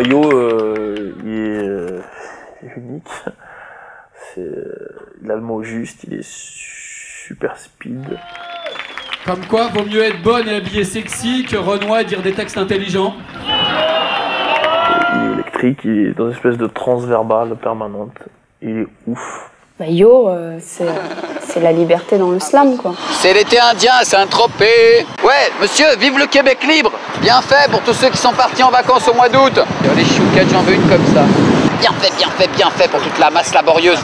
Yo, il est unique. Il a le mot juste, il est super speed. Comme quoi, vaut mieux être bonne et habillée sexy que Renoir et dire des textes intelligents. Il est électrique, il est dans une espèce de transe verbale permanente. Il est ouf. Yo, c'est la liberté dans le slam, quoi. C'est l'été indien à Saint-Tropez. Ouais, monsieur, vive le Québec libre. Bien fait pour tous ceux qui sont partis en vacances au mois d'août. Les chouquettes, j'en veux une comme ça. Bien fait, bien fait, bien fait pour toute la masse laborieuse.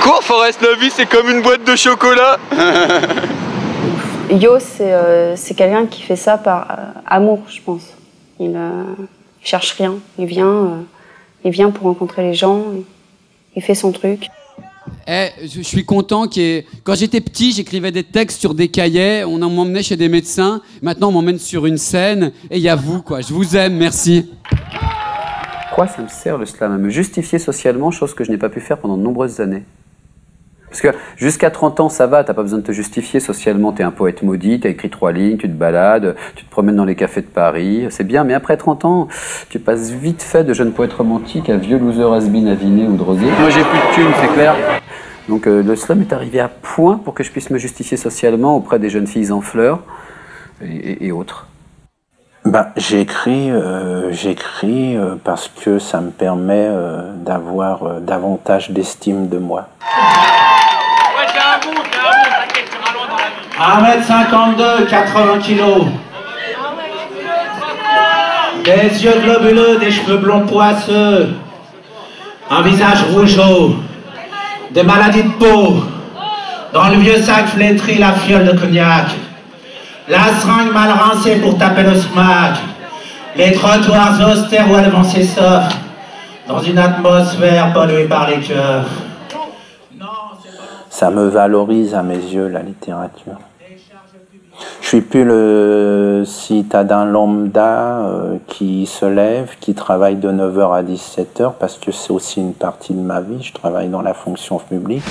Cours, Forest, la vie, c'est comme une boîte de chocolat. Yo, c'est quelqu'un qui fait ça par amour, je pense. Il cherche rien. Il vient pour rencontrer les gens. Il fait son truc. Je suis content quand j'étais petit, j'écrivais des textes sur des cahiers, on m'emmenait chez des médecins, maintenant on m'emmène sur une scène, et il y a vous, quoi. Je vous aime, merci. Pourquoi ça me sert le slam? À me justifier socialement, chose que je n'ai pas pu faire pendant de nombreuses années. Parce que jusqu'à 30 ans, ça va, t'as pas besoin de te justifier socialement, t'es un poète maudit, t'as écrit 3 lignes, tu te balades, tu te promènes dans les cafés de Paris, c'est bien, mais après 30 ans, tu passes vite fait de jeune poète romantique à vieux loser has-been aviné ou drosé. Moi j'ai plus de thunes, c'est clair. Donc le slam est arrivé à point pour que je puisse me justifier socialement auprès des jeunes filles en fleurs et autres. J'écris parce que ça me permet d'avoir davantage d'estime de moi. Ouais, t'es un bon, t'inquiète, tu iras loin dans la vie. 1m52, 80 kilos. Des yeux globuleux, des cheveux blonds poisseux. Un visage rougeau. Des maladies de peau. Dans le vieux sac flétri, la fiole de cognac. La seringue mal rincée pour taper le smack. Les trottoirs austères où le vent s'essoffe. Dans une atmosphère polluée par les cœurs. Ça me valorise à mes yeux, la littérature. Je suis plus le citadin lambda qui se lève, qui travaille de 9h à 17h, parce que c'est aussi une partie de ma vie. Je travaille dans la fonction publique.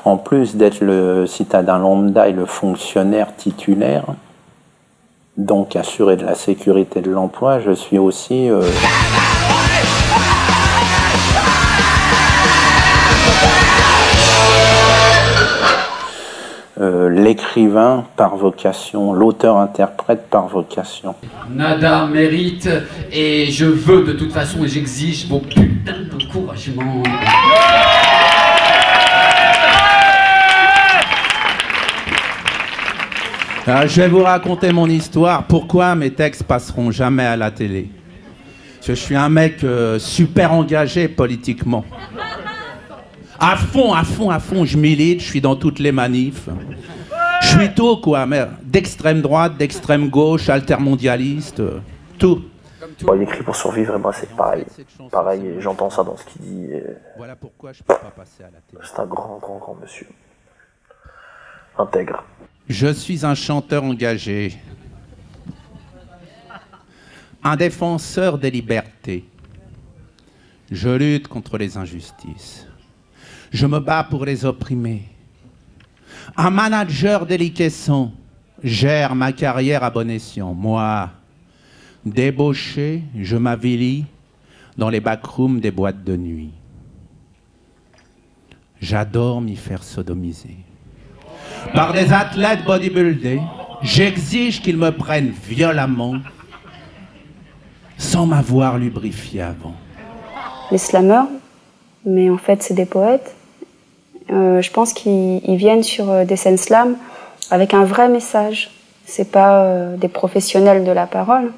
En plus d'être le citadin lambda et le fonctionnaire titulaire, donc assuré de la sécurité de l'emploi, je suis aussi l'écrivain par vocation, l'auteur-interprète par vocation. Nada mérite, et je veux de toute façon, et j'exige vos putains d'encouragement. Je vais vous raconter mon histoire. Pourquoi mes textes passeront jamais à la télé? Parce que je suis un mec super engagé politiquement. À fond, je milite, je suis dans toutes les manifs. Je suis tout, quoi, mais d'extrême droite, d'extrême gauche, altermondialiste, tout. Il écrit pour survivre, et moi c'est pareil. Pareil, j'entends ça dans ce qu'il dit. Voilà pourquoi je peux pas passer à la télé. C'est un grand monsieur. Intègre. Je suis un chanteur engagé, un défenseur des libertés. Je lutte contre les injustices. Je me bats pour les opprimés. Un manager déliquescent gère ma carrière à bon escient. Moi, débauché, je m'avilis dans les backrooms des boîtes de nuit. J'adore m'y faire sodomiser. Par des athlètes bodybuildés, j'exige qu'ils me prennent violemment sans m'avoir lubrifié avant. Les slammeurs, mais en fait c'est des poètes, je pense qu'ils viennent sur des scènes slam avec un vrai message. C'est pas des professionnels de la parole,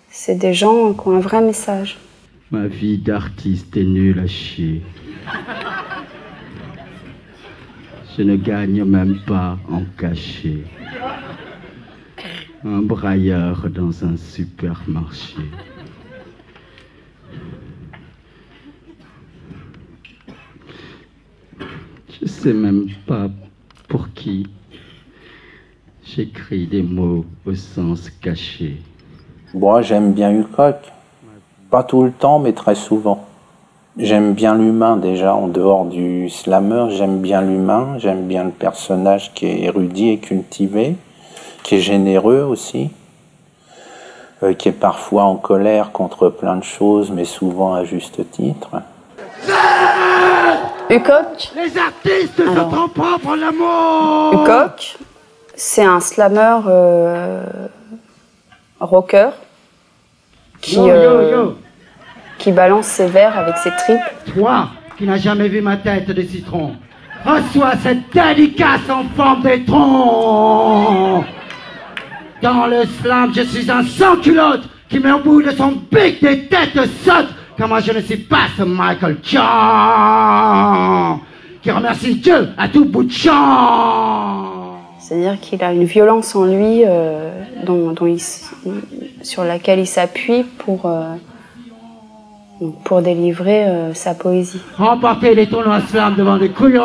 c'est des gens qui ont un vrai message. Ma vie d'artiste est nulle à chier. Je ne gagne même pas en cachet. Un brailleur dans un supermarché. Je sais même pas pour qui j'écris des mots au sens caché. Moi, j'aime bien Hulk. Pas tout le temps, mais très souvent. J'aime bien l'humain déjà, en dehors du slammer, j'aime bien l'humain, j'aime bien le personnage qui est érudit et cultivé. qui est généreux aussi, qui est parfois en colère contre plein de choses, mais souvent à juste titre. Ukok. Les artistes se trompent pas pour l'amour. Ukok, c'est un slammer rocker qui balance ses vers avec ses tripes. Toi, qui n'as jamais vu ma tête de citron, reçois cette dédicace en forme d'étron. Dans le slam, je suis un sans-culotte qui met au bout de son bec des têtes sottes. Car moi je ne suis pas ce Michael Chan qui remercie Dieu à tout bout de champ. C'est-à-dire qu'il a une violence en lui sur laquelle il s'appuie pour délivrer sa poésie. Remporter les tournois slam devant des couillons.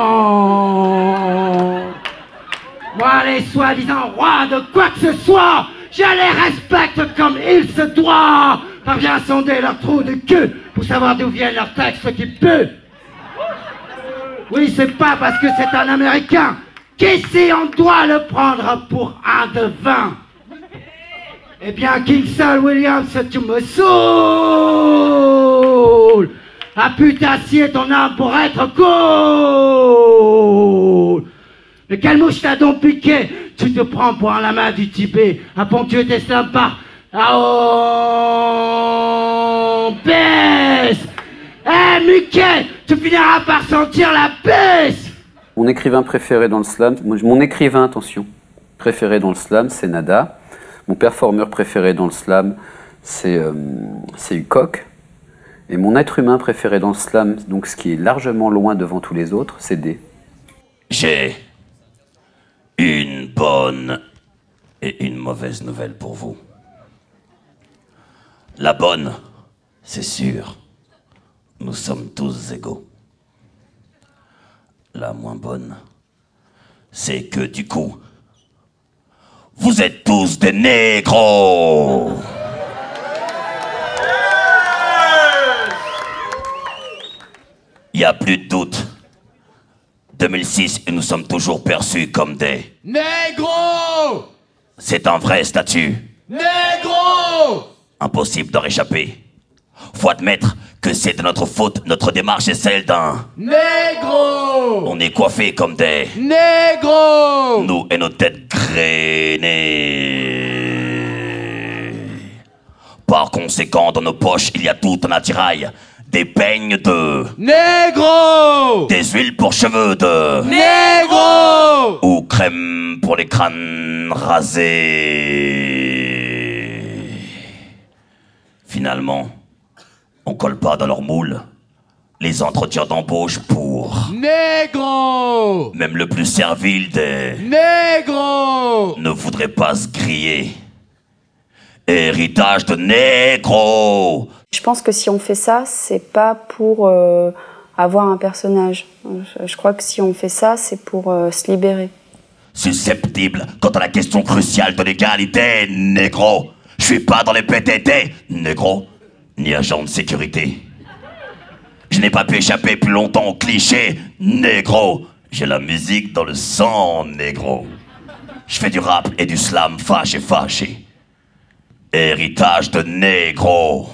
Moi les soi-disant rois de quoi que ce soit, je les respecte comme il se doit. Parviens à sonder leur trou de queue pour savoir d'où viennent leurs textes qui puent. Oui, c'est pas parce que c'est un Américain qu'ici on doit le prendre pour un devin. Eh bien, Kingston Williams, tu me saoules. À putassier ton âme pour être cool. Mais quelle mouche t'a donc piqué? Tu te prends pour un lama du Tibet, à ponctuer tes slams par baisse. Eh Mickey, tu finiras par sentir la baisse. Mon écrivain préféré dans le slam, mon écrivain, attention, préféré dans le slam, c'est Nada. Mon performeur préféré dans le slam, c'est Ukok. Et mon être humain préféré dans le slam, donc ce qui est largement loin devant tous les autres, c'est D. J'ai une bonne et une mauvaise nouvelle pour vous. La bonne, c'est sûr, nous sommes tous égaux. La moins bonne, c'est que du coup, vous êtes tous des négros. Il n'y a plus de doute. 2006 et nous sommes toujours perçus comme des négros. C'est un vrai statut. Négros. Impossible d'en réchapper. Faut admettre que c'est de notre faute, notre démarche est celle d'un négro. On est coiffés comme des négros. Nous et nos têtes grainées. Par conséquent, dans nos poches, il y a tout un attirail. Des peignes de négro, des huiles pour cheveux de négro, ou crème pour les crânes rasés. Finalement, on colle pas dans leur moule les entretiens d'embauche pour négro. Même le plus servile des négro ne voudrait pas se griller. Héritage de négro. Je pense que si on fait ça, c'est pas pour avoir un personnage. Je crois que si on fait ça, c'est pour se libérer. Susceptible quant à la question cruciale de l'égalité, négro. Je suis pas dans les PTT, négro, ni agent de sécurité. Je n'ai pas pu échapper plus longtemps au cliché, négro. J'ai la musique dans le sang, négro. Je fais du rap et du slam fâché. Héritage de négro.